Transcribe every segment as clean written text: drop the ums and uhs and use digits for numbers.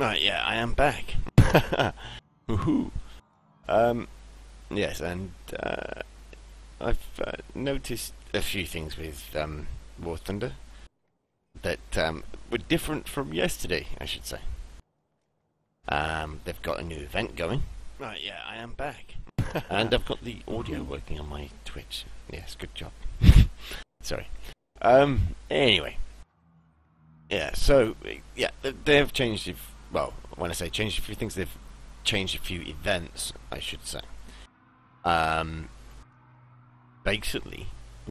Right, yeah, I am back. Woohoo. Yes, and I've noticed a few things with War Thunder that were different from yesterday, I should say. They've got a new event going. Right, yeah, I am back. And I've got the audio working on my Twitch. Yes, good job. Sorry. Anyway. Yeah, so, yeah, they've changed, well, when I say changed a few things, they've changed a few events, I should say. Basically,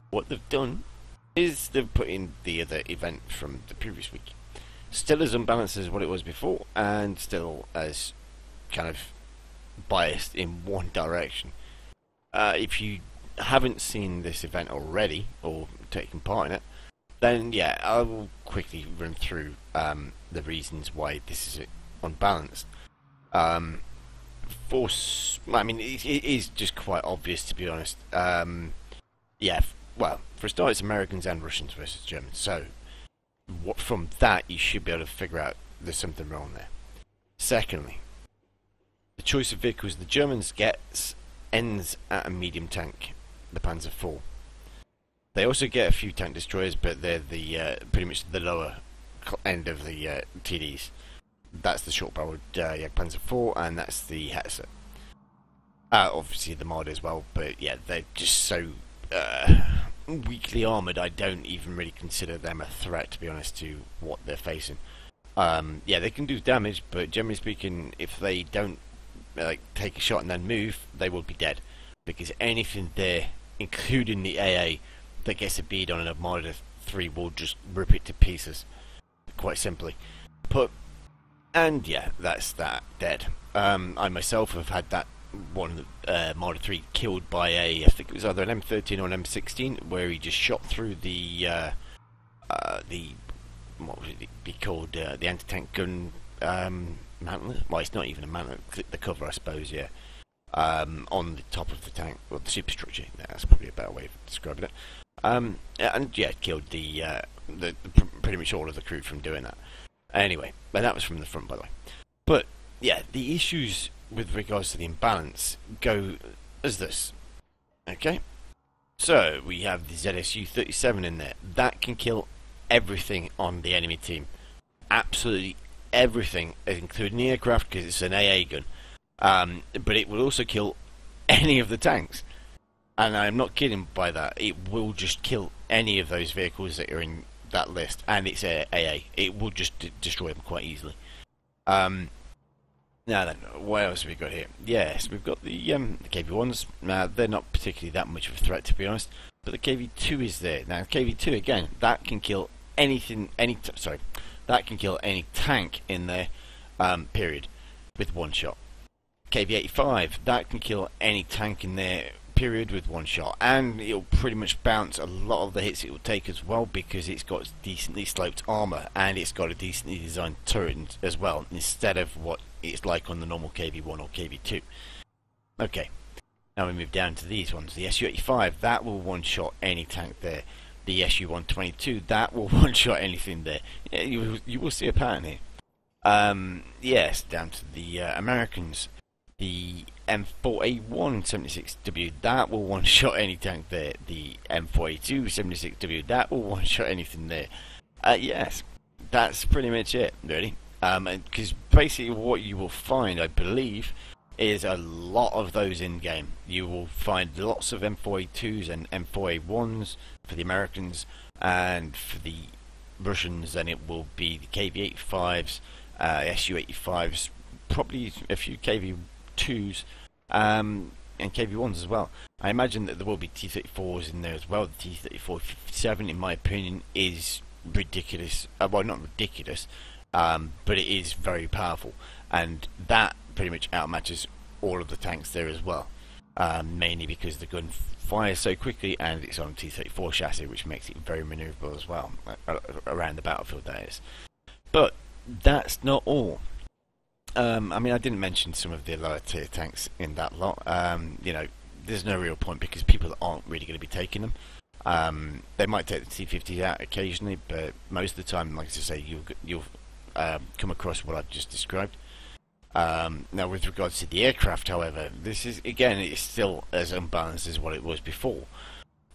what they've done is they've put in the other event from the previous week. Still as unbalanced as what it was before, and still as kind of biased in one direction. If you haven't seen this event already, or taken part in it, then yeah, I will quickly run through the reasons why this is unbalanced. I mean, it is just quite obvious, to be honest. Yeah, well, for a start, it's Americans and Russians versus Germans. So, from that, you should be able to figure out there's something wrong there. Secondly, the choice of vehicles the Germans get ends at a medium tank, the Panzer IV. They also get a few tank destroyers, but they're the pretty much the lower end of the TDs. That's the short-barreled Panzer IV, and that's the Hetzer. Obviously the mod as well, but yeah, they're just so weakly armoured. I don't even really consider them a threat, to be honest, to what they're facing. Yeah, they can do damage, but generally speaking, if they don't take a shot and then move, they will be dead, because anything there, including the AA, that gets a bead on an Armada 3 will just rip it to pieces, quite simply. And yeah, that's that, dead. I myself have had that one Armada 3 killed by I think it was either an M13 or an M16, where he just shot through the what would it be called, the anti-tank gun mantlet? Well, it's not even a mantlet, the cover, I suppose, yeah. On the top of the tank, well, the superstructure, that's probably a better way of describing it. And yeah, killed the pretty much all of the crew from doing that. Anyway, and that was from the front, by the way. But yeah, the issues with regards to the imbalance go as this. Okay, so we have the ZSU-37 in there. That can kill everything on the enemy team, absolutely everything, including the aircraft, because it's an AA gun. But it will also kill any of the tanks. And I'm not kidding by that. It will just kill any of those vehicles that are in that list, and it's AA. It will just destroy them quite easily. Now then, what else have we got here? Yes, we've got the KV-1s. Now, they're not particularly that much of a threat, to be honest, but the KV-2 is there. Now, KV-2, again, that can kill anything, that can kill any tank in there, period, with one shot. KV-85, that can kill any tank in there, period, with one shot, and it'll pretty much bounce a lot of the hits it will take as well, because it's got decently sloped armour, and it's got a decently designed turret as well, instead of what it's like on the normal KV-1 or KV-2. Okay, now we move down to these ones. The Su-85, that will one-shot any tank there. The Su-122, that will one-shot anything there. Yeah, you will see a pattern here. Yes, down to the Americans. The M4A1 76W, that will one-shot any tank there. The M4A2 76W, that will one-shot anything there. Yes, that's pretty much it, really. Because basically what you will find, I believe, is a lot of those in-game. You will find lots of M4A2s and M4A1s for the Americans, and for the Russians, then it will be the KV-85s, Su-85s, probably a few KV-2s, and KV-1s as well. I imagine that there will be T-34s in there as well. The T-34-57, in my opinion, is ridiculous. Well, not ridiculous, but it is very powerful, and that pretty much outmatches all of the tanks there as well, mainly because the gun fires so quickly, and it's on a T-34 chassis, which makes it very manoeuvrable as well, around the battlefield, that is. But that's not all. I mean, I didn't mention some of the lower tier tanks in that lot. You know, there's no real point, because people aren't really going to be taking them. They might take the T-50s out occasionally, but most of the time, like I say, you'll come across what I've just described. Now, with regards to the aircraft, however, this is again, it's still as unbalanced as what it was before.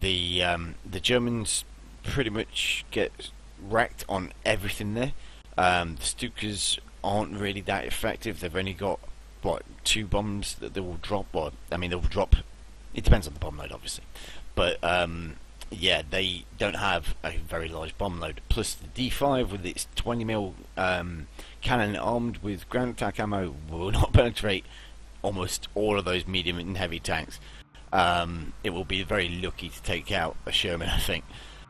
The Germans pretty much get wrecked on everything there. The Stukas aren't really that effective. They've only got what 2 bombs that they will drop. Well, I mean, they will drop. It depends on the bomb load, obviously, but yeah, they don't have a very large bomb load. Plus, the D5 with its 20mm cannon armed with ground attack ammo will not penetrate almost all of those medium and heavy tanks. It will be very lucky to take out a Sherman, I think,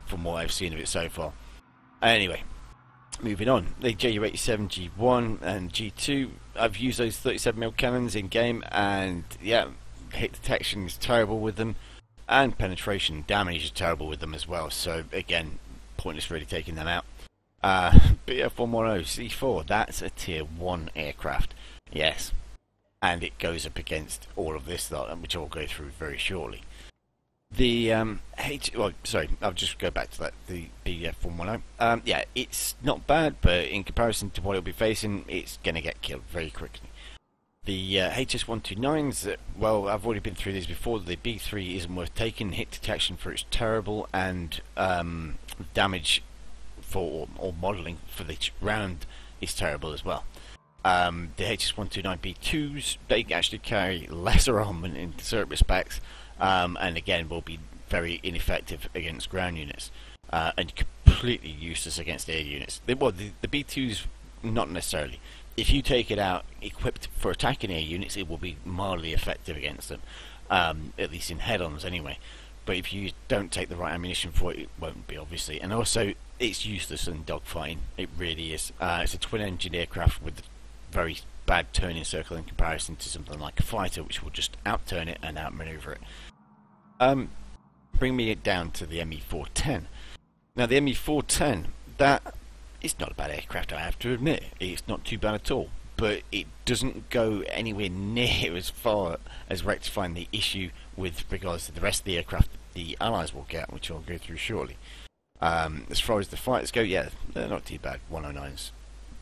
from what I've seen of it so far. Anyway, moving on. The Ju-87 G1 and G2, I've used those 37mm cannons in game, and yeah, hit detection is terrible with them, and penetration damage is terrible with them as well. So again, pointless really taking them out. BF-110 C4, that's a tier 1 aircraft, yes, and it goes up against all of this lot, which I'll go through very shortly. The I'll just go back to that. The BF-110. Yeah, it's not bad, but in comparison to what it'll be facing, it's gonna get killed very quickly. The HS-129s, well, I've already been through these before. The B3 isn't worth taking. Hit detection for it's terrible, and damage for or modelling for the round is terrible as well. The HS-129 B2s, they actually carry lesser armament in certain respects, and again will be very ineffective against ground units, and completely useless against air units. The B2s, not necessarily. If you take it out equipped for attacking air units, it will be mildly effective against them, at least in head-ons anyway. But if you don't take the right ammunition for it, it won't be, obviously. And also, it's useless in dogfighting. It really is. It's a twin-engine aircraft with a very bad turning circle in comparison to something like a fighter, which will just outturn it and outmaneuver it. Bring me it down to the ME-410. Now, the ME-410, that is not a bad aircraft, I have to admit. It's not too bad at all. But it doesn't go anywhere near as far as rectifying the issue with regards to the rest of the aircraft the Allies will get, which I'll go through shortly. As far as the fighters go, yeah, they're not too bad, 109s.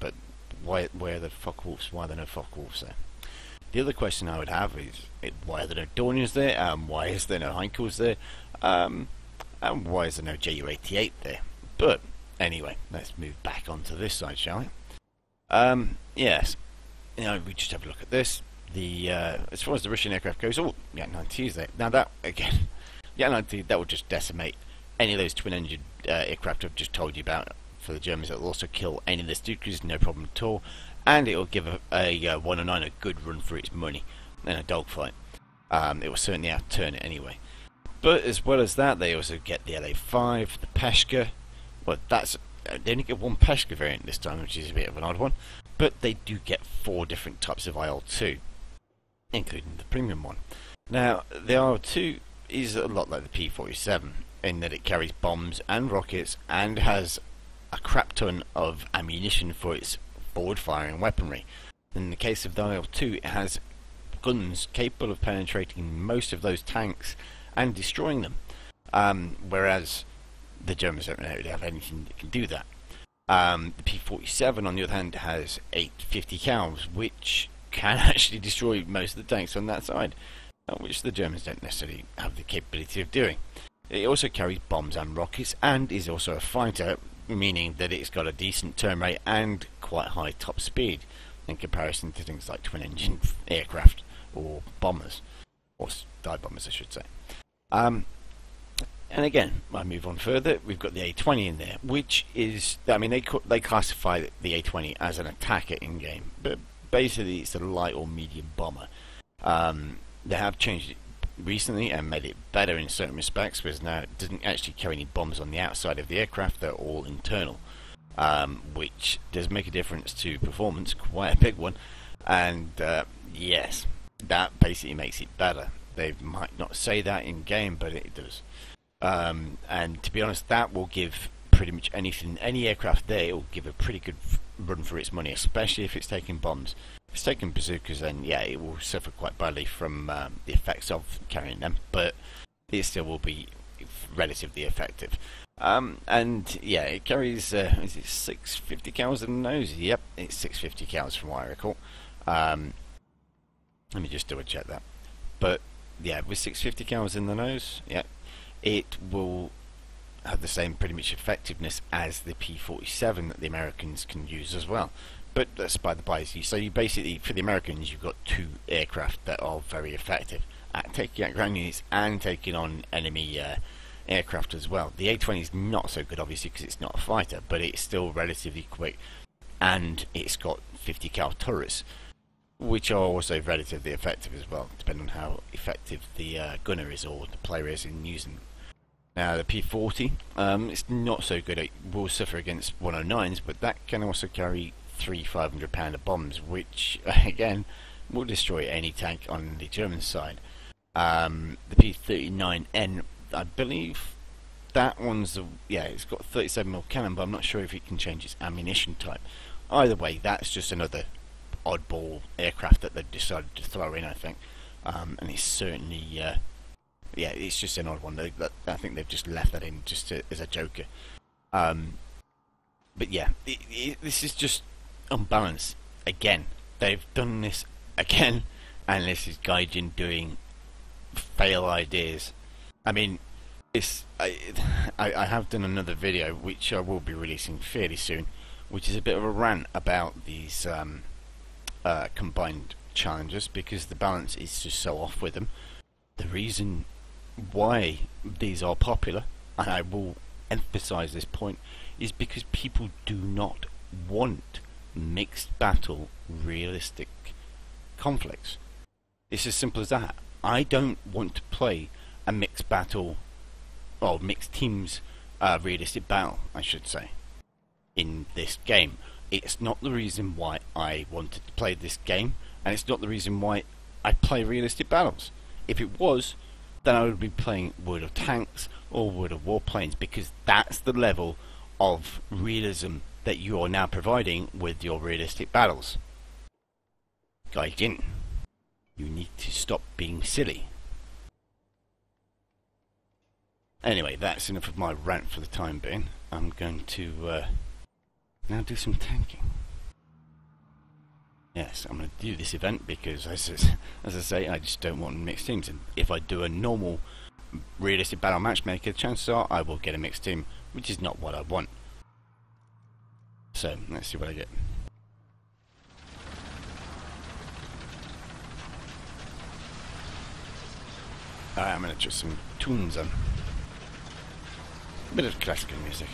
But why are the Focke-Wulfs? Why are there no Focke-Wulfs there? The other question I would have is, why are there no Dorniers there? Why is there no Heinkels there? And why is there no Ju-88 there? But anyway, let's move back onto this side, shall we? Yes. You know, we just have a look at this. The as far as the Russian aircraft goes, oh, Yak-90 is there. Now that, again, Yak-90, that will just decimate any of those twin-engine aircraft I've just told you about for the Germans. It will also kill any of the Stukas, no problem at all. And it will give a 109 a good run for its money in a dogfight. It will certainly outturn it anyway. But as well as that, they also get the LA-5, the Peshka. Well, they only get one Peshka variant this time, which is a bit of an odd one. But they do get 4 different types of IL-2, including the premium one. Now, the IL-2 is a lot like the P-47 in that it carries bombs and rockets and has a crap ton of ammunition for its forward-firing weaponry. In the case of the IL-2, it has guns capable of penetrating most of those tanks and destroying them, whereas the Germans don't really have anything that can do that. The P-47, on the other hand, has 850 cals, which can actually destroy most of the tanks on that side, which the Germans don't necessarily have the capability of doing. It also carries bombs and rockets, and is also a fighter, meaning that it's got a decent turn rate and quite high top speed in comparison to things like twin-engine aircraft or bombers, or dive bombers, I should say. And again, I move on further, we've got the A-20 in there, which is, I mean, they classify the A-20 as an attacker in-game, but basically it's a light or medium bomber. They have changed it recently and made it better in certain respects, because now it doesn't actually carry any bombs on the outside of the aircraft, they're all internal, which does make a difference to performance, quite a big one, and yes, that basically makes it better. They might not say that in-game, but it does. And to be honest, that will give pretty much anything, any aircraft there, it will give a pretty good run for its money, especially if it's taking bombs. If it's taking bazookas, then yeah, it will suffer quite badly from the effects of carrying them, but it still will be relatively effective. And yeah, it carries, is it 650 cals in the nose? Yep, it's 650 cals from what I recall. Um, Let me just double check that. But yeah, with 650 cals in the nose, yeah, it will have the same pretty much effectiveness as the P-47 that the Americans can use as well. But that's by the by. So you basically, for the Americans, you've got two aircraft that are very effective at taking out ground units and taking on enemy aircraft as well. The A-20 is not so good, obviously, because it's not a fighter, but it's still relatively quick, and it's got 50 cal turrets, which are also relatively effective as well, depending on how effective the gunner is or the player is in using them. Now the P-40, it's not so good. It will suffer against 109s, but that can also carry 3 500-pounder bombs, which again will destroy any tank on the German side. The P-39N, I believe that one's it's got 37mm cannon, but I'm not sure if it can change its ammunition type. Either way, that's just another oddball aircraft that they've decided to throw in, I think, and it's certainly it's just an odd one. I think they've just left that in just as a joker. But yeah, this is just unbalanced again. They've done this again, and this is Gaijin doing fail ideas. I mean, I have done another video which I will be releasing fairly soon, which is a bit of a rant about these combined challenges, because the balance is just so off with them. The reason why these are popular, and I will emphasize this point, is because people do not want mixed battle realistic conflicts. It's as simple as that. I don't want to play a mixed battle, or mixed teams realistic battle, I should say, in this game. It's not the reason why I wanted to play this game, and it's not the reason why I play realistic battles. If it was, then I would be playing World of Tanks or World of Warplanes, because that's the level of realism that you are now providing with your realistic battles. Gaijin, you need to stop being silly. Anyway, that's enough of my rant for the time being. I'm going to now do some tanking. Yes, I'm going to do this event because, as I say, I just don't want mixed teams. And if I do a normal realistic battle matchmaker, chances are I will get a mixed team, which is not what I want. So, let's see what I get. Alright, I'm going to just some tunes on. A bit of classical music.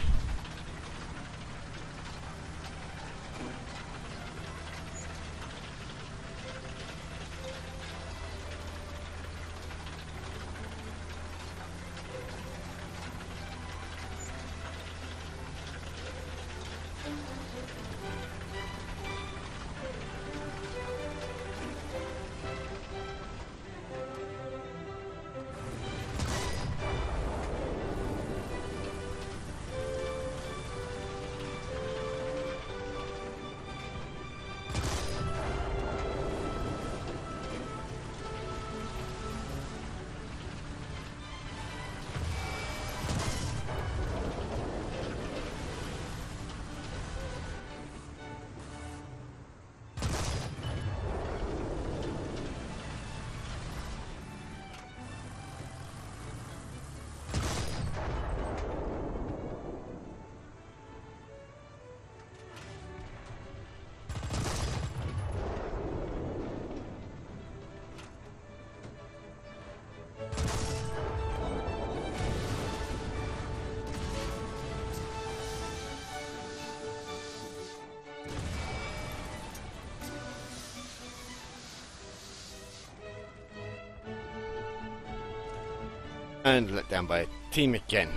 And let down by a team again.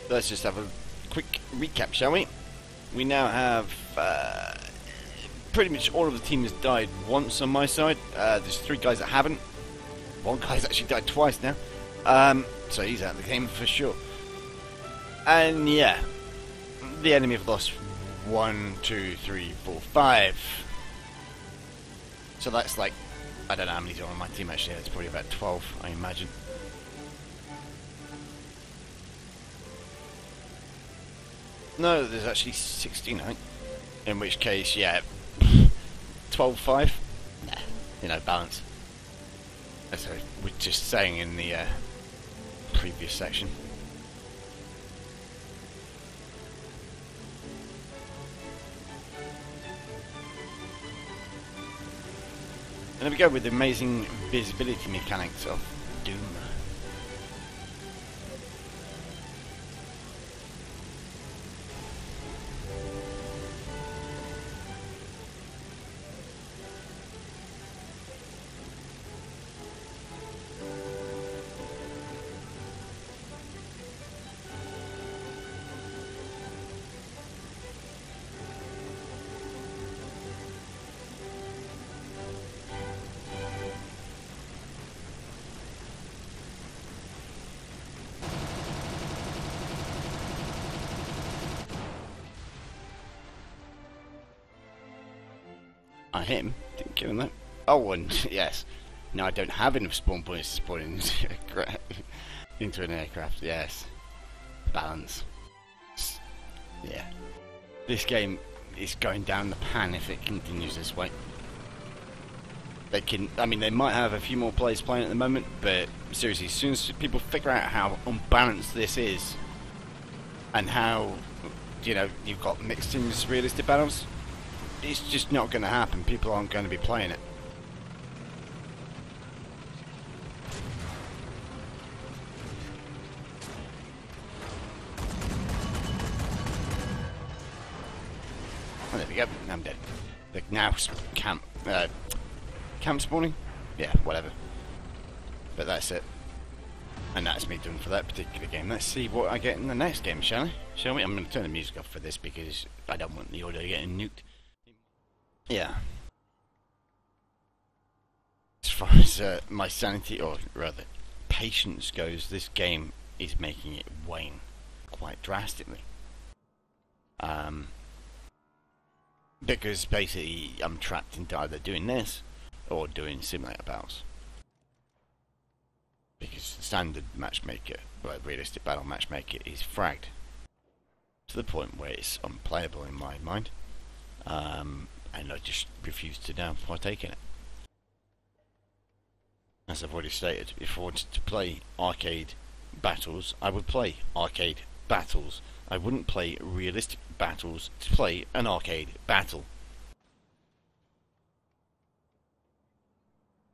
Let's just have a quick recap, shall we? We now have pretty much all of the team has died once on my side. There's 3 guys that haven't. one guy's actually died twice now. So he's out of the game for sure. And yeah, the enemy have lost 1, 2, 3, 4, 5. So that's like, I don't know how many's on my team actually. It's probably about 12, I imagine. No, there's actually 16, I think. In which case, yeah, 12-5. Nah, you know, balance. As I was just saying in the previous section. And there we go with the amazing visibility mechanics of Doom. I hit him, didn't kill him though. Oh, and yes. No, I don't have enough spawn points to spawn into an aircraft, yes. Balance. Yeah. This game is going down the pan if it continues this way. They can, I mean, they might have a few more players playing at the moment, but seriously, as soon as people figure out how unbalanced this is, and how, you know, you've got mixed teams realistic battles, it's just not going to happen. People aren't going to be playing it. Oh, there we go. I'm dead. The now camp spawning? Yeah, whatever. But that's it. And that's me done for that particular game. Let's see what I get in the next game, shall we? Shall we? I'm going to turn the music off for this because I don't want the audio getting nuked. Yeah. As far as my sanity, or rather patience goes, this game is making it wane quite drastically. Because basically I'm trapped into either doing this or doing simulator battles. Because the standard matchmaker, well, realistic battle matchmaker, is fragged to the point where it's unplayable in my mind. And I just refuse to now partake in it. As I've already stated, if I wanted to play arcade battles, I would play arcade battles. I wouldn't play realistic battles to play an arcade battle.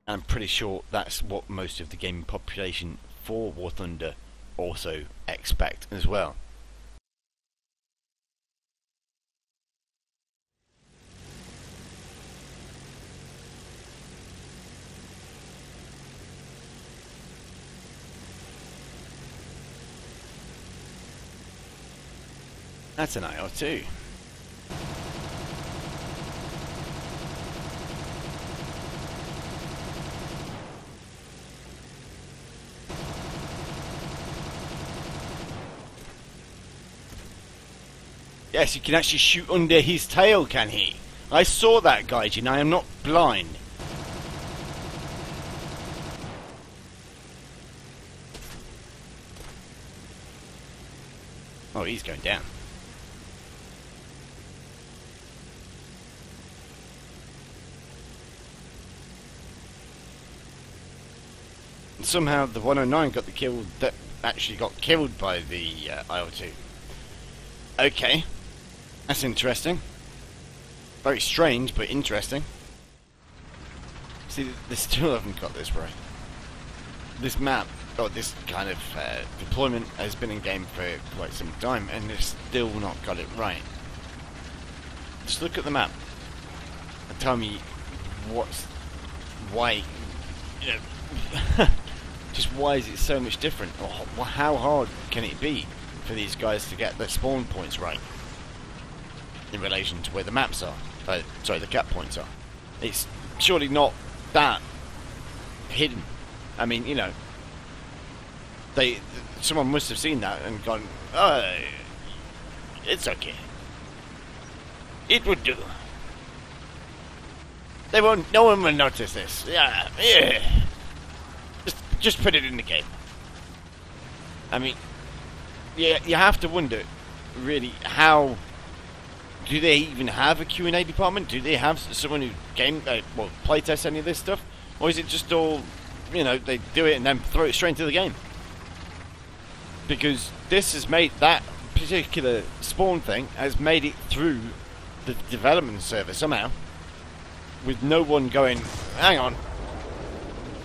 And I'm pretty sure that's what most of the gaming population for War Thunder also expect as well. That's an IR2. Yes, you can actually shoot under his tail, can he? I saw that, guys, and I am not blind. Oh, he's going down. Somehow the 109 got the kill that actually got killed by the IL-2. Okay, that's interesting. Very strange, but interesting. See, they still haven't got this right. This map, or this kind of deployment, has been in game for quite some time, and they've still not got it right. Just look at the map and tell me why, you know, just why is it so much different? Or how hard can it be for these guys to get their spawn points right in relation to where the maps are? Sorry, the cap points are. It's surely not that hidden I mean, you know, someone must have seen that and gone, oh, it's okay. It would do. They won't. No one will notice this. Yeah, yeah. Just put it in the game. I mean, yeah, you have to wonder, really, how do they even have a Q&A department? Do they have someone who playtest any of this stuff, or is it just all, you know, they do it and then throw it straight into the game? Because this has made that particular spawn thing has made it through the development server somehow, with no one going, hang on,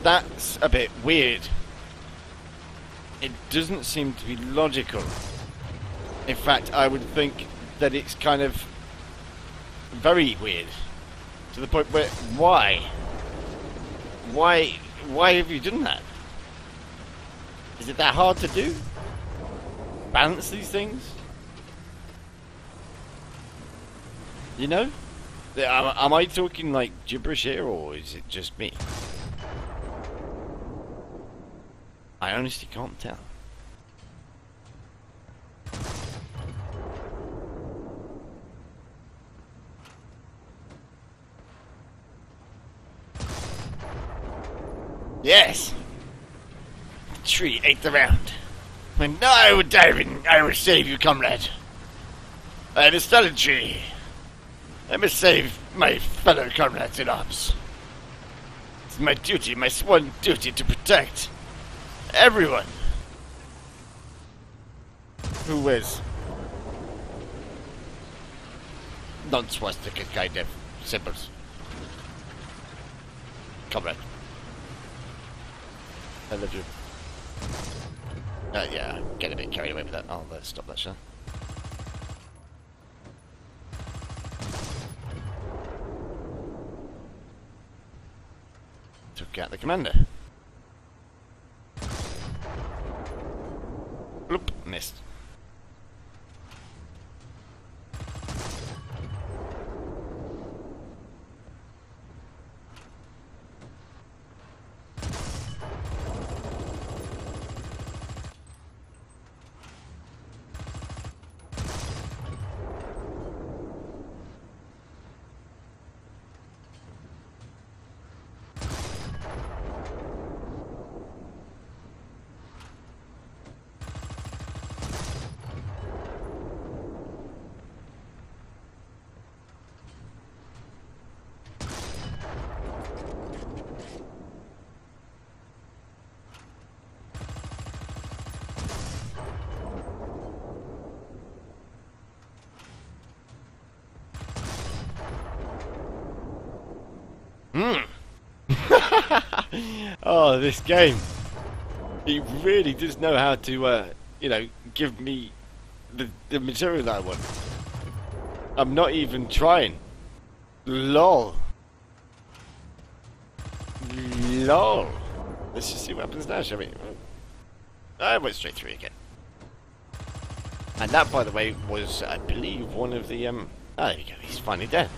that's a bit weird. It doesn't seem to be logical. In fact, I would think that it's kind of very weird, to the point where, why have you done that? Is it that hard to do? Balance these things? You know? Am I talking like gibberish here, or is it just me? I honestly can't tell. Yes! The tree ate the round. When I would dive in, I would save you, comrade. I am a solid tree. I must save my fellow comrades in arms. It's my duty, my sworn duty, to protect everyone who wears non-swastika kind of symbols. Comrade. I love you. Yeah, get a bit carried away with that. I'll stop that, shall I? Took out the commander. Bloop, missed. Oh, this game. It really does know how to, you know, give me the material that I want. I'm not even trying. LOL. LOL. Let's just see what happens now, shall we? I went straight through again. And that, by the way, was, I believe, one of the, oh, there you go, he's finally dead.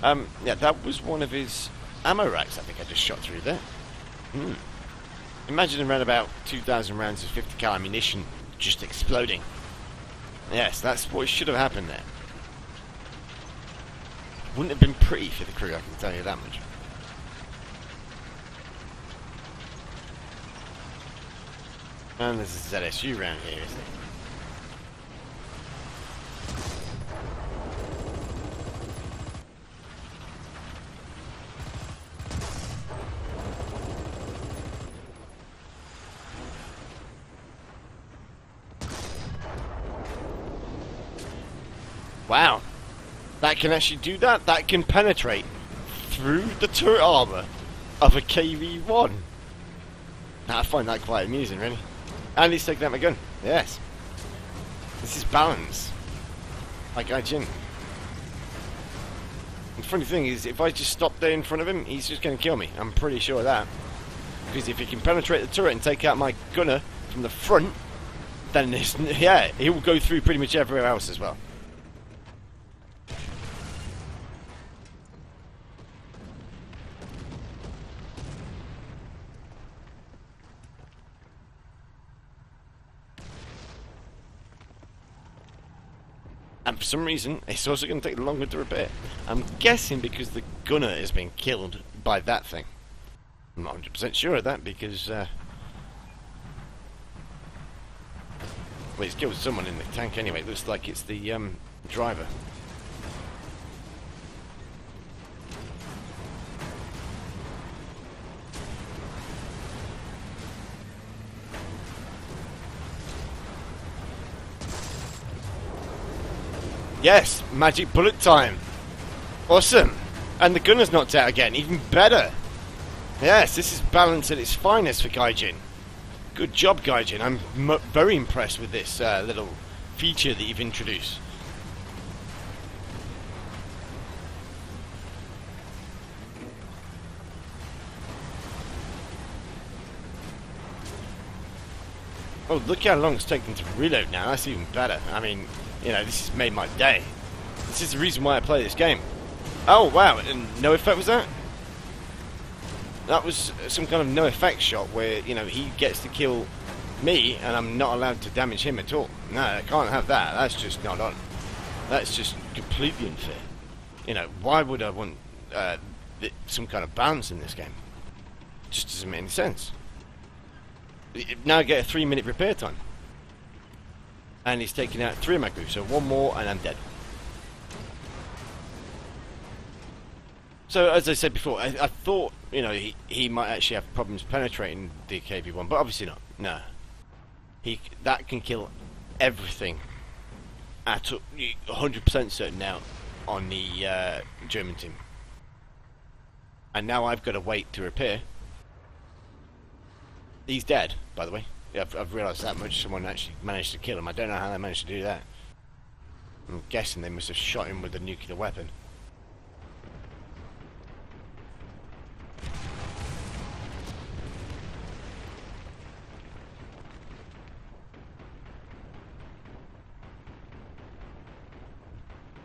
Yeah, that was one of his ammo racks, I think I just shot through there. Imagine around about 2,000 rounds of 50 cal ammunition just exploding. Yes, that's what should have happened there. Wouldn't have been pretty for the crew, I can tell you that much. And there's a ZSU round here, isn't there? Wow, that can actually do that? That can penetrate through the turret armour of a KV-1. Now, I find that quite amusing, really. And he's taking out my gun. Yes. This is balance. Like I Jin. The funny thing is, if I just stop there in front of him, he's just going to kill me. I'm pretty sure of that. Because if he can penetrate the turret and take out my gunner from the front, then yeah, he will go through pretty much everywhere else as well. And for some reason, it's also going to take longer to repair. I'm guessing because the gunner has been killed by that thing. I'm not 100% sure of that because... well, he's killed someone in the tank anyway. It looks like it's the driver. Yes, magic bullet time. Awesome. And the gunner's knocked out again, even better. Yes, this is balance at its finest for Gaijin. Good job, Gaijin. I'm very impressed with this little feature that you've introduced. Oh, look how long it's taken to reload now. That's even better. I mean, you know, this has made my day. This is the reason why I play this game. Oh, wow. And no effect was that? That was some kind of no effect shot where, you know, he gets to kill me and I'm not allowed to damage him at all. No, I can't have that. That's just not on. That's just completely unfair. You know, why would I want some kind of balance in this game? It just doesn't make any sense. Now I get a 3-minute repair time. And he's taking out 3 of my crew, so 1 more and I'm dead. So, as I said before, I thought, you know, he might actually have problems penetrating the KB-1, but obviously not. No. That can kill everything. At 100% certain now on the German team. And now I've got to wait to repair. He's dead, by the way. Yeah, I've realised that much. Someone actually managed to kill him. I don't know how they managed to do that. I'm guessing they must have shot him with a nuclear weapon.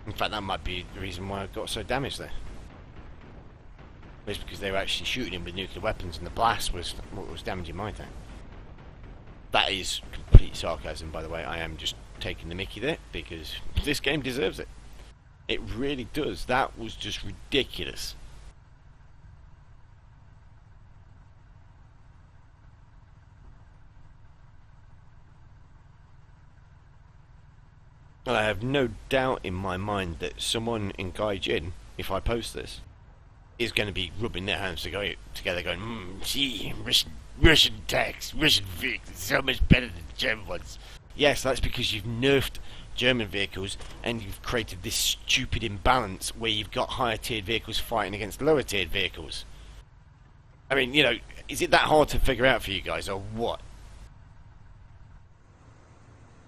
In fact, that might be the reason why I got so damaged there. It's because they were actually shooting him with nuclear weapons and the blast was what was damaging my tank. That is complete sarcasm, by the way. I am just taking the mickey there because this game deserves it. It really does. That was just ridiculous. And I have no doubt in my mind that someone in Gaijin, if I post this, is going to be rubbing their hands together going, gee, Russian tanks, Russian vehicles, so much better than German ones. Yes, that's because you've nerfed German vehicles and you've created this stupid imbalance where you've got higher tiered vehicles fighting against lower tiered vehicles. I mean, you know, is it that hard to figure out for you guys or what?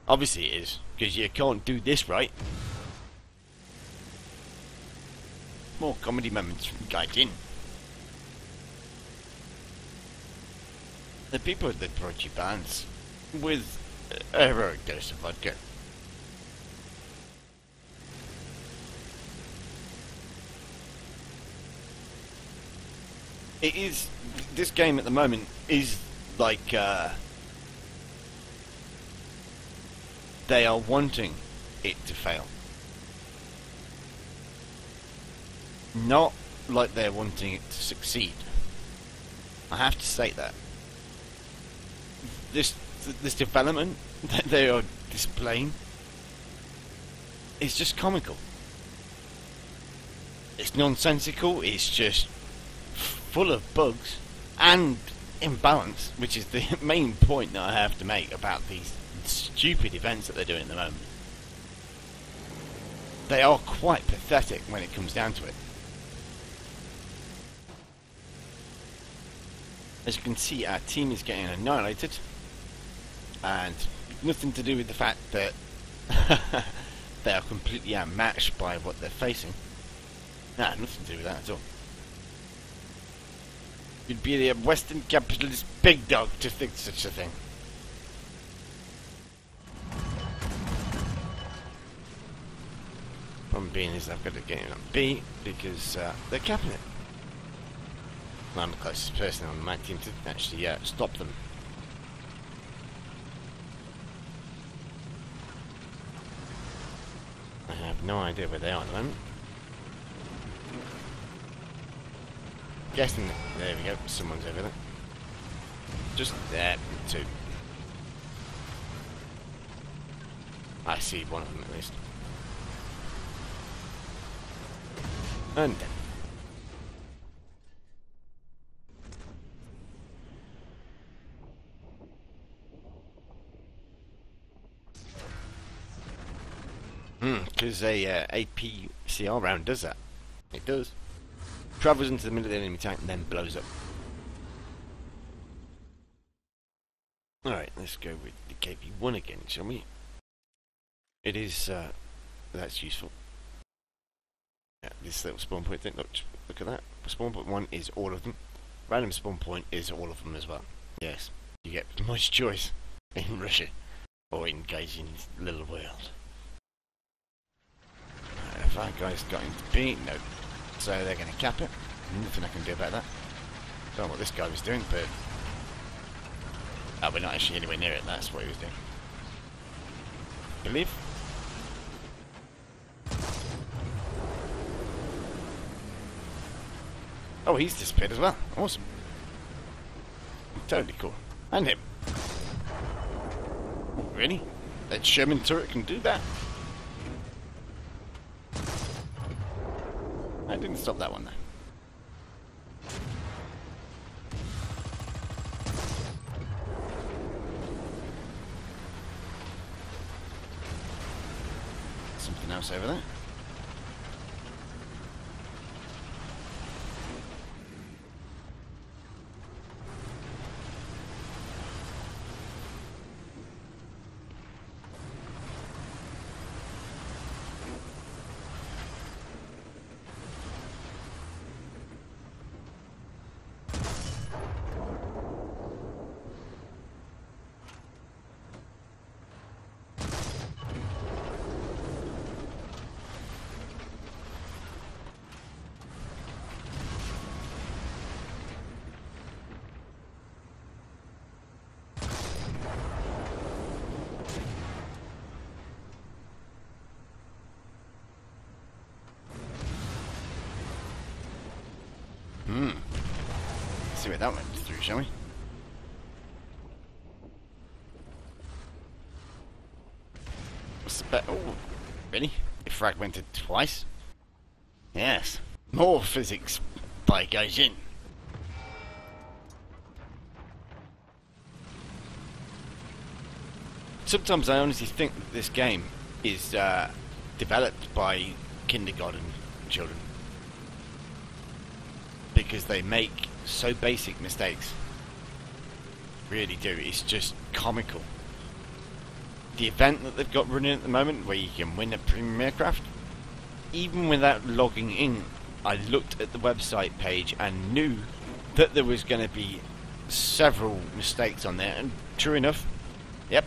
Obviously it is, because you can't do this right. More comedy moments from Gaijin. The people that brought you balance with a heroic dose of vodka. It is, this game at the moment is like, they are wanting it to fail. Not like they're wanting it to succeed. I have to state that. This development that they are displaying is just comical. It's nonsensical, it's just full of bugs and imbalance, which is the main point that I have to make about these stupid events that they're doing at the moment. They are quite pathetic when it comes down to it. As you can see, our team is getting annihilated, and nothing to do with the fact that they are completely outmatched by what they're facing. Nah, nothing to do with that at all. You'd be a Western capitalist big dog to think such a thing. Problem being is I've got to get in on B because they're capping it. I'm the closest person on my team to actually stop them. I no idea where they are at the moment. Guessing, there we go, someone's over there. Just there, 2. I see one of them at least. And then. Because a APCR round does that. It does. Travels into the middle of the enemy tank and then blows up. Alright, let's go with the KP1 again, shall we? It is, that's useful. Yeah, this little spawn point thing, look at that. Spawn point 1 is all of them. Random spawn point is all of them as well. Yes, you get much choice in Russia. Or in Gaijin's little world. If our guys got into B, no. So they're going to cap it. Nothing I can do about that. Don't know what this guy was doing, but... Oh, we're not actually anywhere near it, that's what he was doing. Believe? Oh, he's disappeared as well. Awesome. Totally cool. And him. Really? That Sherman turret can do that? I didn't stop that one though. Something else over there. See where that went through, shall we? What's the bet? Oh, really? It fragmented twice? Yes. More physics by Gaijin. Sometimes I honestly think that this game is developed by kindergarten children. Because they make so basic mistakes. Really do. It's just comical. The event that they've got running at the moment where you can win a premium aircraft, even without logging in, I looked at the website page and knew that there was going to be several mistakes on there, and true enough, yep,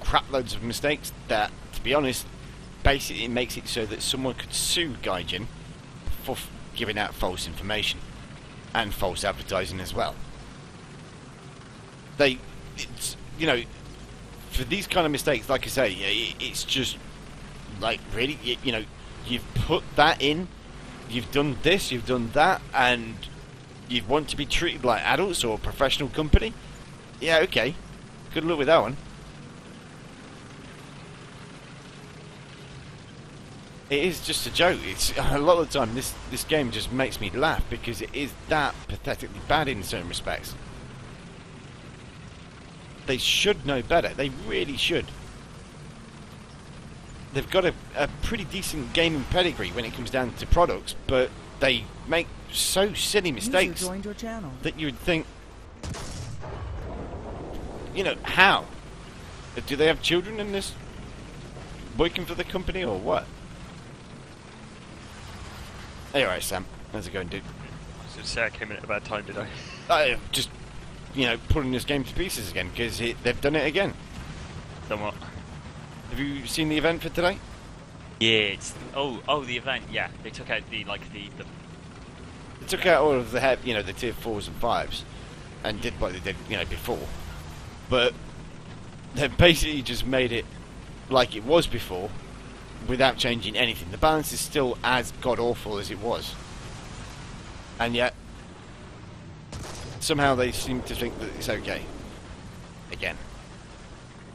crap loads of mistakes that, to be honest, basically it makes it so that someone could sue Gaijin for giving out false information and false advertising as well. It's, you know, for these kind of mistakes, like I say, it's just like, really, you know, you've put that in, you've done this, you've done that, and you want to be treated like adults or a professional company? Yeah, okay, good luck with that one. It is just a joke. It's a lot of the time this game just makes me laugh because it is that pathetically bad in certain respects. They should know better. They really should. They've got a pretty decent gaming pedigree when it comes down to products, but they make so silly mistakes that you would think, you know, how? Do they have children in this working for the company or what? Hey, alright, Sam. How's it going, dude? I was going to say I came in at a bad time, did I? Just, you know, pulling this game to pieces again, because they've done it again. Done what? Have you seen the event for today? Yeah, it's... Oh, the event, yeah. They took out the They took out all of the, you know, the tier 4s and 5s, and did what they did, you know, before. But they've basically just made it like it was before, without changing anything. The balance is still as god-awful as it was. And yet, somehow they seem to think that it's okay. Again.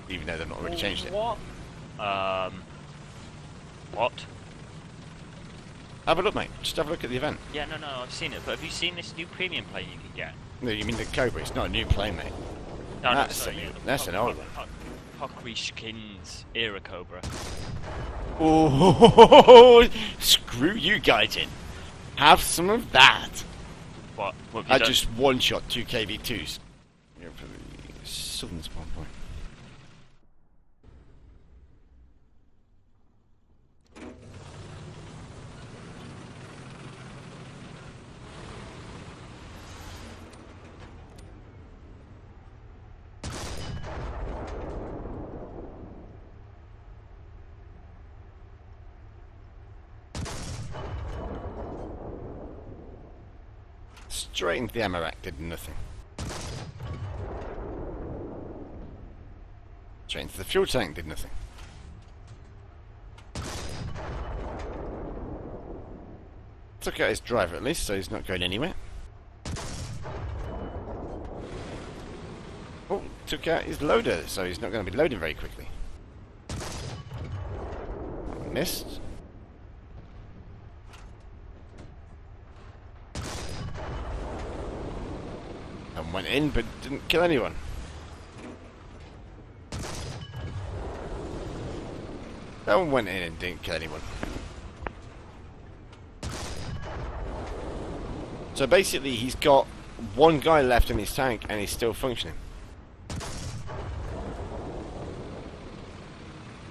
Even though they've not really changed it. What? What? Have a look, mate. Just have a look at the event. Yeah, no, I've seen it. But have you seen this new premium plane you can get? No, you mean the Cobra? It's not a new plane, mate. No, That's sorry, that's an old one. Hockery Skins era Cobra. Oh, screw you guys in. Have some of that. What? What have I you done? just one-shot 2 KV2s. Yeah, for the southern spawn point. Straight into the ammo rack, did nothing. Straight into the fuel tank, did nothing. Took out his driver at least, so he's not going anywhere. Oh, took out his loader, so he's not going to be loading very quickly. Missed. And went in, but didn't kill anyone. That one went in and didn't kill anyone. So basically, he's got one guy left in his tank, and he's still functioning.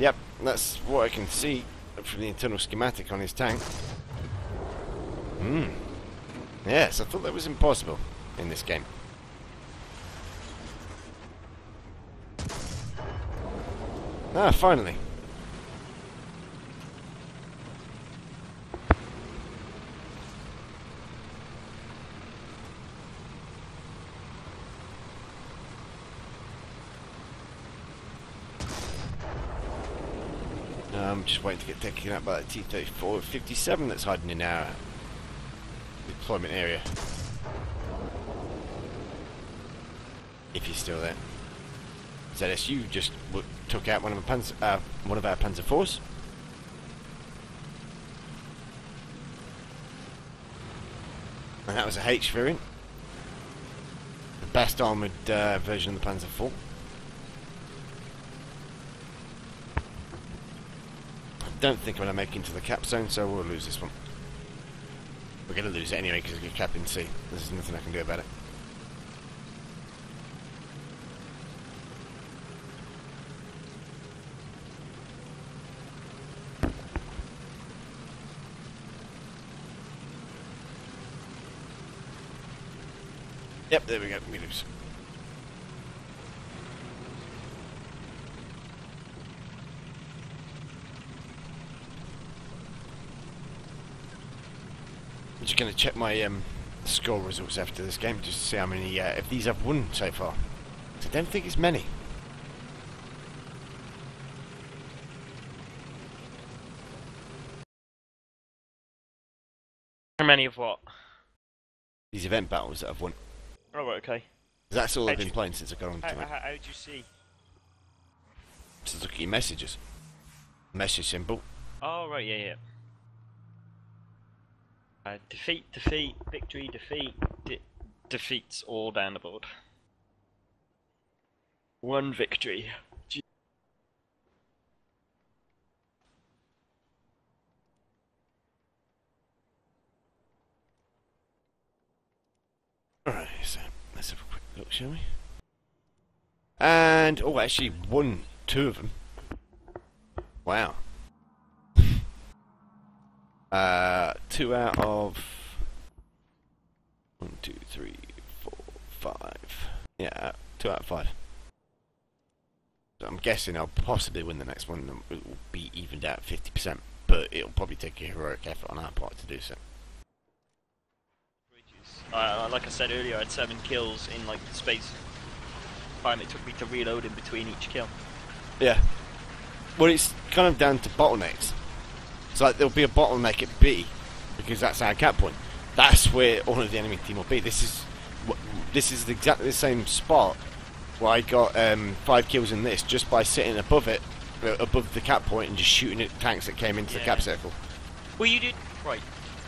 Yep, that's what I can see from the internal schematic on his tank. Yes, I thought that was impossible in this game. Ah, finally. I'm just waiting to get taken out by that T-34 57 that's hiding in our deployment area. If he's still there. ZSU just took out one of our Panzer IVs. And that was a H variant. The best armoured version of the Panzer IV. I don't think I'm going to make it into the cap zone, so we'll lose this one. We're going to lose it anyway because we get cap in C. There's nothing I can do about it. Yep, there we go, we lose. I'm just going to check my score results after this game, just to see how many, if these I've won so far. I don't think it's many. How many of what? These event battles that I've won. Oh, right, okay. That's all I've been playing since I got on to it. How'd you see? Just look at your messages. Message symbol. Oh, right, yeah. Defeat, victory, defeat, defeats all down the board. One victory. Alright, so let's have a quick look, shall we? And, oh, actually won 2 of them. Wow. 2 out of 1, 2, 3, 4, 5. Yeah, 2 out of 5. So I'm guessing I'll possibly win the next one. It will be evened out 50%, but it'll probably take a heroic effort on our part to do so. Like I said earlier, I had 7 kills in like the space time it took me to reload in between each kill. Yeah. Well, it's kind of down to bottlenecks. So like, there'll be a bottleneck at B, because that's our cap point. That's where all of the enemy team will be. This is exactly the same spot where I got 5 kills in this just by sitting above it, above the cap point, and just shooting at tanks that came into the cap circle. Well, you did right.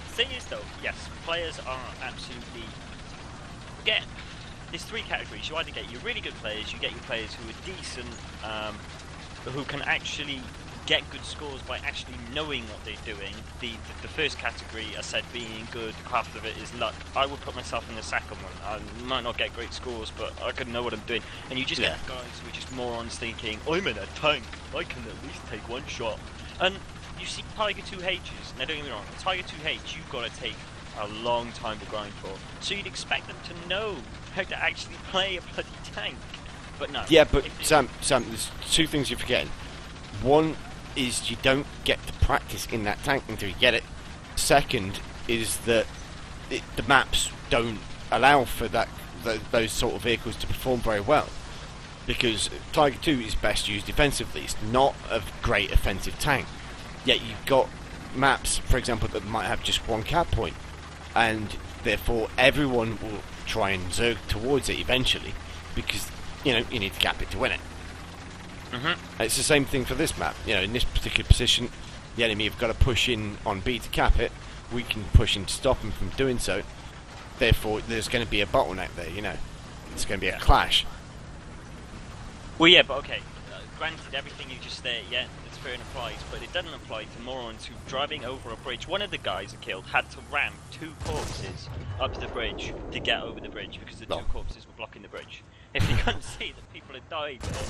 The thing is, though, yes, players are absolutely. Again, there's 3 categories. You either get your really good players, you get your players who are decent, who can actually get good scores by actually knowing what they're doing. The first category, I said, being good, half of it is luck. I would put myself in the second one. I might not get great scores, but I could know what I'm doing. And you just get guys who are just morons thinking, I'm in a tank, I can at least take 1 shot. And you see Tiger 2Hs, now don't get me wrong, Tiger 2H you've got to take a long time to grind for. So you'd expect them to know how to actually play a bloody tank. But no. Yeah, but Sam, there's 2 things you're forgetting. One is you don't get to practice in that tank until you get it. Second is that the maps don't allow for those sort of vehicles to perform very well, because Tiger 2 is best used defensively. It's not a great offensive tank. Yet you've got maps, for example, that might have just 1 cap point, and therefore everyone will try and zerg towards it eventually, because you need to cap it to win it. It's the same thing for this map. In this particular position, the enemy have got to push in on B to cap it. We can push in to stop them from doing so. Therefore, there's going to be a bottleneck there. It's going to be a clash. Well, yeah, but okay. Granted, everything you just said, yeah, it's fair and applies, but it doesn't apply to morons who driving over a bridge. One of the guys I killed had to ram 2 corpses up the bridge to get over the bridge because the 2 corpses were blocking the bridge. If you couldn't see that people had died there.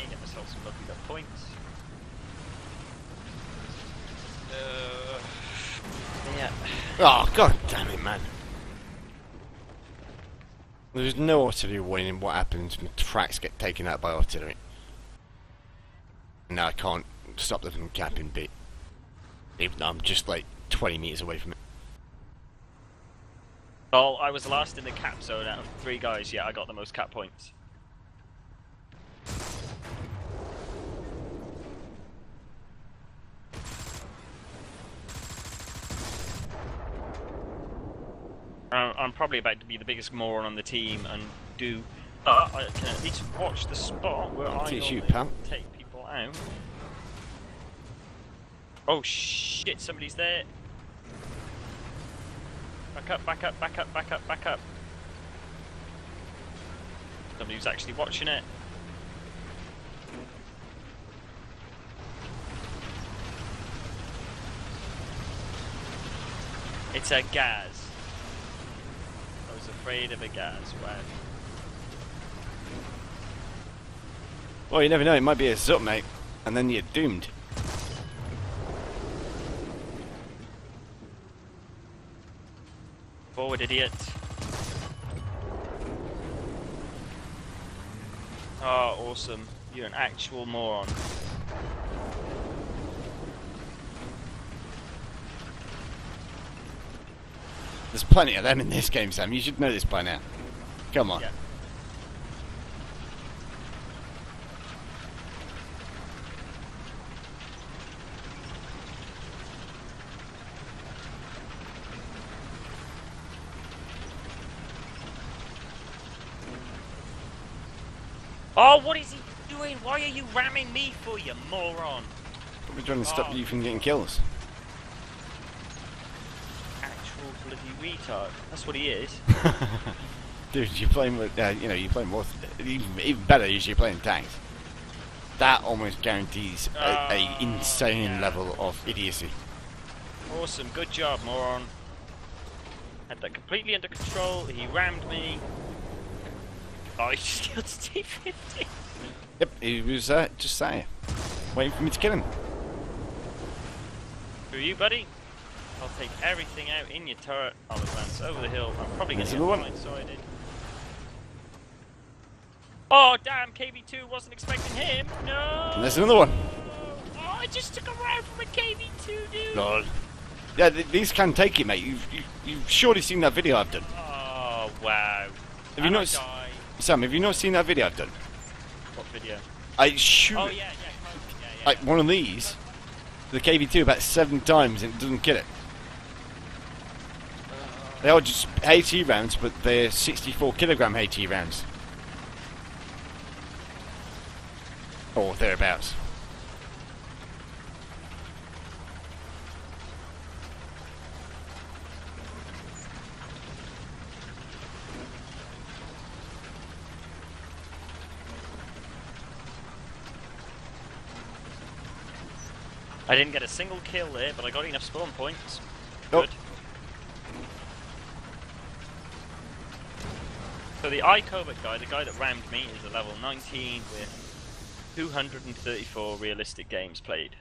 Get myself some lovely little points. Yeah. Oh, god damn it, man. There's no artillery warning what happens when tracks get taken out by artillery. Now I can't stop them from capping B, even though I'm just like 20 meters away from it. Well, I was last in the cap zone out of 3 guys. Yeah, I got the most cap points. I'm probably about to be the biggest moron on the team and do. I can at least watch the spot where I take people out. Oh shit! Somebody's there. Back up! Back up! Back up! Back up! Back up! Somebody who's actually watching it. It's a gas. I was afraid of a gas. Wow. Well, you never know. It might be a zup, mate, and then you're doomed. Forward, idiot. Oh, awesome. You're an actual moron. There's plenty of them in this game, Sam. You should know this by now. Come on. Yeah. Oh, what is he doing? Why are you ramming me for, you moron? Probably trying to stop you from getting kills. Actual bloody retard. That's what he is. Dude, you're playing with, you're playing more. Even better is you're playing tanks. That almost guarantees a insane level of idiocy. Awesome, good job, moron. Had that completely under control. He rammed me. Oh, he just killed T50. Yep, he was just saying, waiting for me to kill him. Who are you, buddy? I'll take everything out in your turret. I'll advance over the hill. I'm probably going to get blindsided. Oh, damn, KV2 wasn't expecting him. No! And there's another one. Oh, I just took a round from a KV2, dude. Lord. Yeah, these can take it, mate. You've surely seen that video I've done. Oh, wow. Have you not, Sam, have you not seen that video I've done? What video? I shoot Oh it. yeah, yeah. Like one of these, the KV2 about 7 times and it doesn't kill it. They are just AT rounds, but they're 64 kilogram AT rounds. Or thereabouts. I didn't get a single kill there, but I got enough spawn points. Oh. Good. So the iCovert guy, the guy that rammed me, is a level 19 with 234 realistic games played.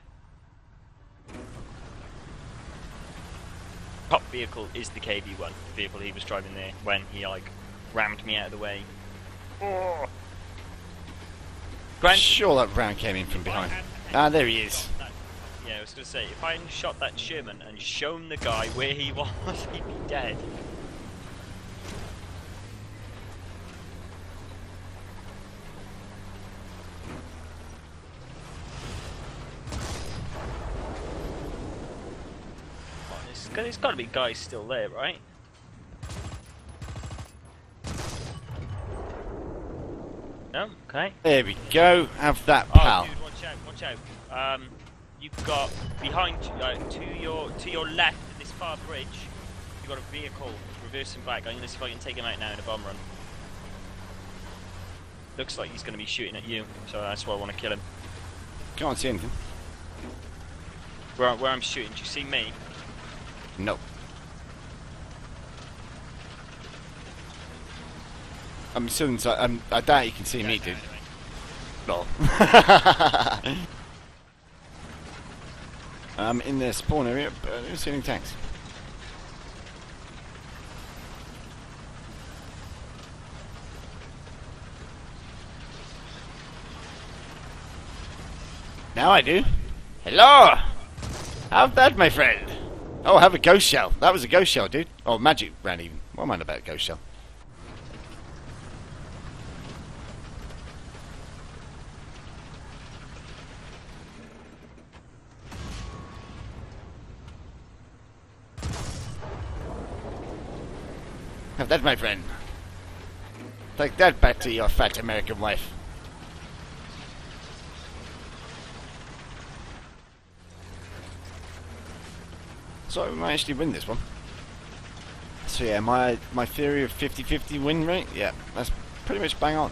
Top vehicle is the KV1, the vehicle he was driving there when he like rammed me out of the way. Oh. Granted, Sure that round came in from behind. Ah, there he is. Yeah, I was going to say, if I hadn't shot that Sherman and shown the guy where he was, he'd be dead. There's got to be guys still there, right? No? Okay. There we go. Have that, Oh, pal. dude, watch out. You've got behind, to your left at this far bridge, you've got a vehicle reversing back. I'm going to see if I can take him out now in a bomb run. Looks like he's going to be shooting at you, so that's why I want to kill him. Can't see anything. Where I'm shooting, do you see me? No. I'm still inside. I doubt you can see me, dude. No. I'm in the spawn area, but I don't see any tanks. Now I do. Hello! Have that, my friend. Oh, have a ghost shell. That was a ghost shell, dude. Oh, magic round even. What am I on about ghost shell? Have that, my friend. Take that back to your fat American wife. So we might actually win this one. So yeah, my theory of 50-50 win rate, yeah, that's pretty much bang on.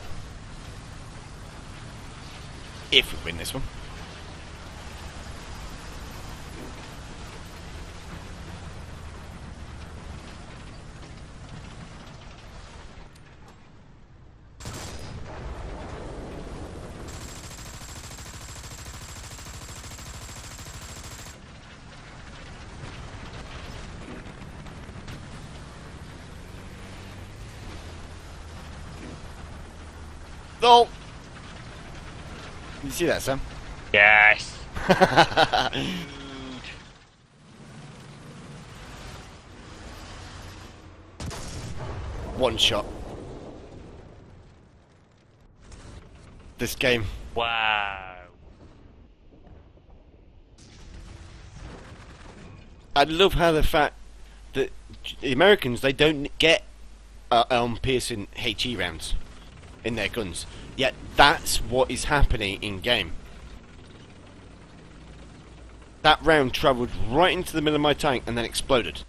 If we win this one. Oh! Did you see that, Sam? Yes! One shot. This game. Wow. I love how the fact that the Americans, they don't get piercing HE rounds in their guns. Yet that's what is happening in game. That round travelled right into the middle of my tank and then exploded.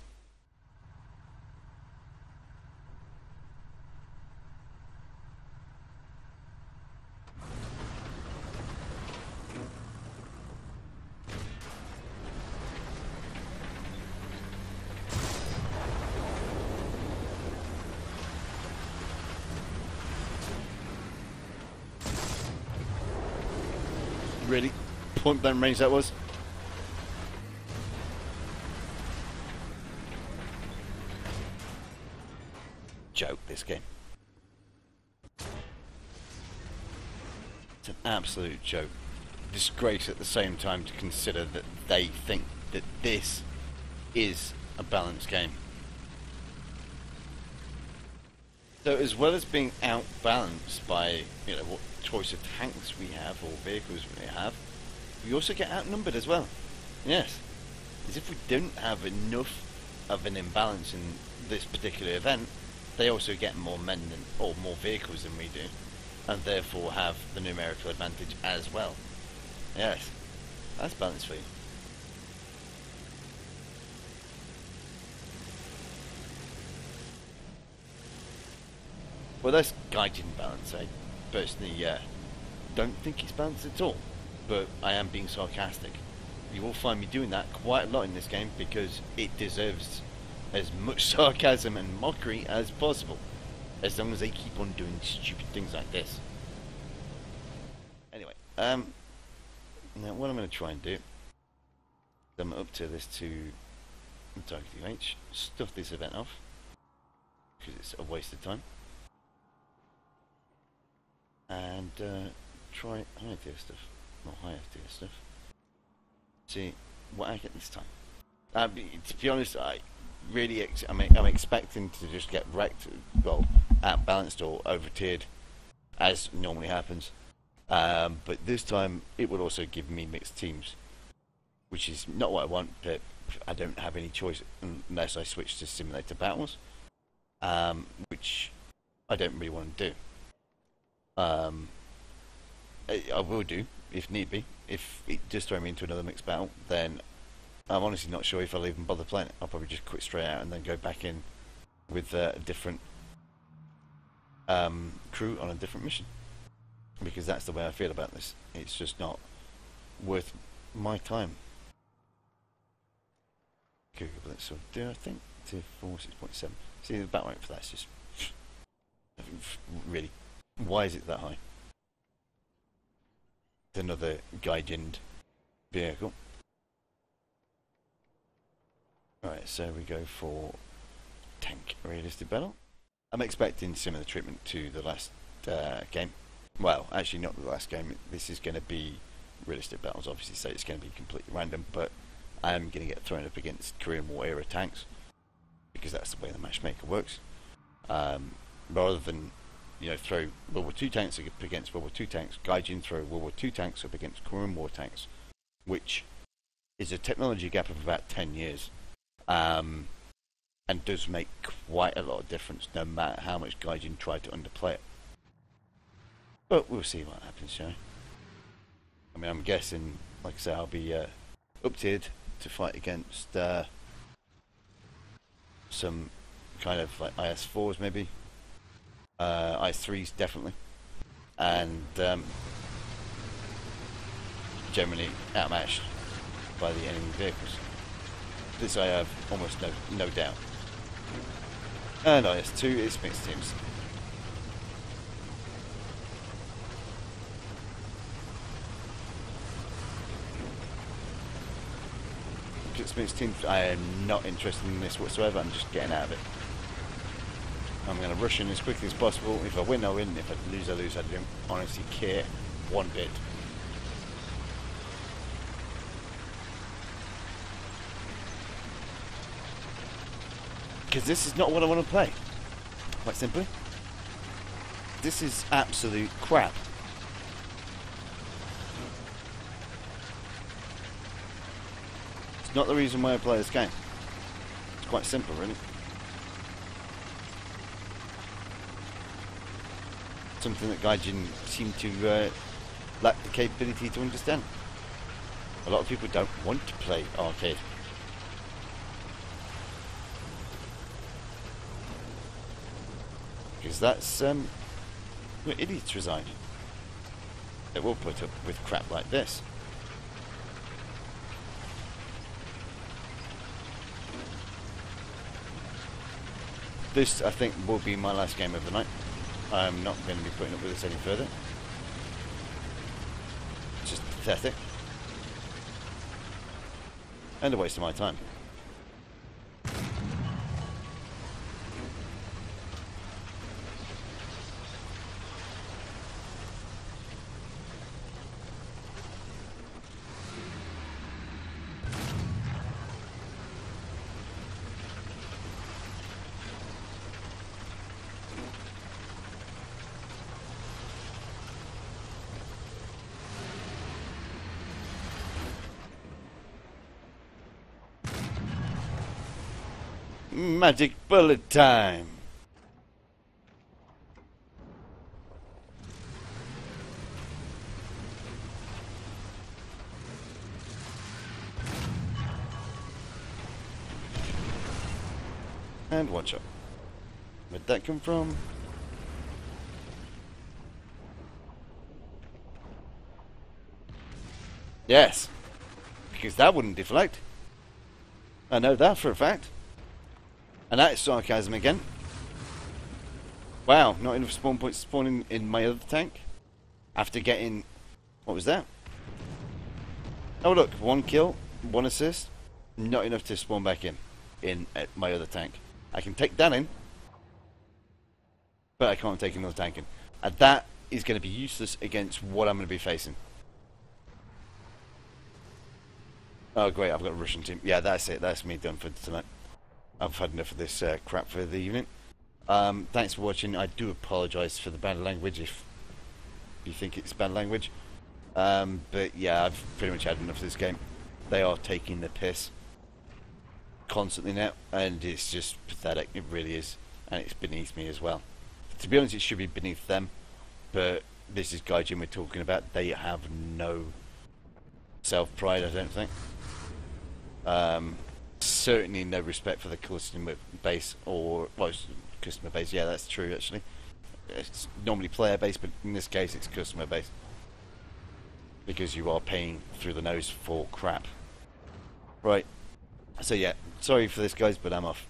Really? Point blank range that was? Joke, this game. It's an absolute joke. Disgrace at the same time to consider that they think that this is a balanced game. So as well as being outbalanced by, you know, what choice of tanks we have or vehicles we have, we also get outnumbered as well. Yes. As if we don't have enough of an imbalance in this particular event, they also get more men than, or more vehicles than we do, and therefore have the numerical advantage as well. Yes. That's balance for you. Well, that's Gaijin balance. I personally don't think it's balanced at all, but I am being sarcastic. You will find me doing that quite a lot in this game because it deserves as much sarcasm and mockery as possible, as long as they keep on doing stupid things like this. Anyway, now what I'm going to try and do, I'm up to this to target UH, stuff this event off, because it's a waste of time. And try high tier stuff, not higher tier stuff. See what I get this time. To be honest, I'm expecting to just get wrecked, well, outbalanced or over-tiered, as normally happens. But this time it will also give me mixed teams, which is not what I want, but I don't have any choice unless I switch to simulator battles, which I don't really want to do. I will do, if need be. If it does throw me into another mixed battle, then I'm honestly not sure if I'll even bother playing it. I'll probably just quit straight out and then go back in with a different crew on a different mission. Because that's the way I feel about this. It's just not worth my time. Okay, but let's sort of do, I think, to 4.6.7. See, the battle rate for that's just really. Why is it that high? It's another Gaijin vehicle. Alright, so we go for tank realistic battle. I'm expecting similar treatment to the last game. Well, actually not the last game. This is going to be realistic battles, obviously, so it's going to be completely random, but I am going to get thrown up against Korean War era tanks, because that's the way the matchmaker works. Rather than, you know, throw World War II tanks up against World War II tanks, Gaijin throw World War II tanks up against Korean War tanks, which is a technology gap of about 10 years, and does make quite a lot of difference no matter how much Gaijin try to underplay it. But we'll see what happens, shall we? I mean, I'm guessing, like I say, I'll be up-tiered to fight against some kind of like IS-4s maybe. IS-3s definitely. And generally outmatched by the enemy vehicles. This I have almost no doubt. And IS-2 is mixed teams. It's mixed teams. I am not interested in this whatsoever. I'm just getting out of it. I'm going to rush in as quickly as possible. If I win, I win. If I lose, I lose. I don't honestly care one bit. Because this is not what I want to play. Quite simply. This is absolute crap. It's not the reason why I play this game. It's quite simple, really. Something that Gaijin seem to lack the capability to understand. A lot of people don't want to play arcade. Because that's where idiots reside. They will put up with crap like this. This, I think, will be my last game of the night. I'm not going to be putting up with this any further. It's just pathetic. And a waste of my time. Magic bullet time! And one shot. Where'd that come from? Yes, because that wouldn't deflect. I know that for a fact. And that is sarcasm again. Wow, not enough spawn points spawning in my other tank. After getting... what was that? Oh look, 1 kill, 1 assist. Not enough to spawn back in my other tank. I can take that in, but I can't take another tank in. And that is going to be useless against what I'm going to be facing. Oh great, I've got a Russian team. Yeah, that's it. That's me done for tonight. I've had enough of this crap for the evening. Thanks for watching. I do apologise for the bad language if you think it's bad language. But yeah, I've pretty much had enough of this game. They are taking the piss constantly now, and it's just pathetic. It really is, and it's beneath me as well. To be honest, it should be beneath them, but this is Gaijin we're talking about. They have no self-pride, I don't think. Certainly no respect for the customer base, or well, customer base. Yeah, that's true actually. It's normally player base, but in this case it's customer base, because you are paying through the nose for crap. Right, so yeah, sorry for this guys, but I'm off.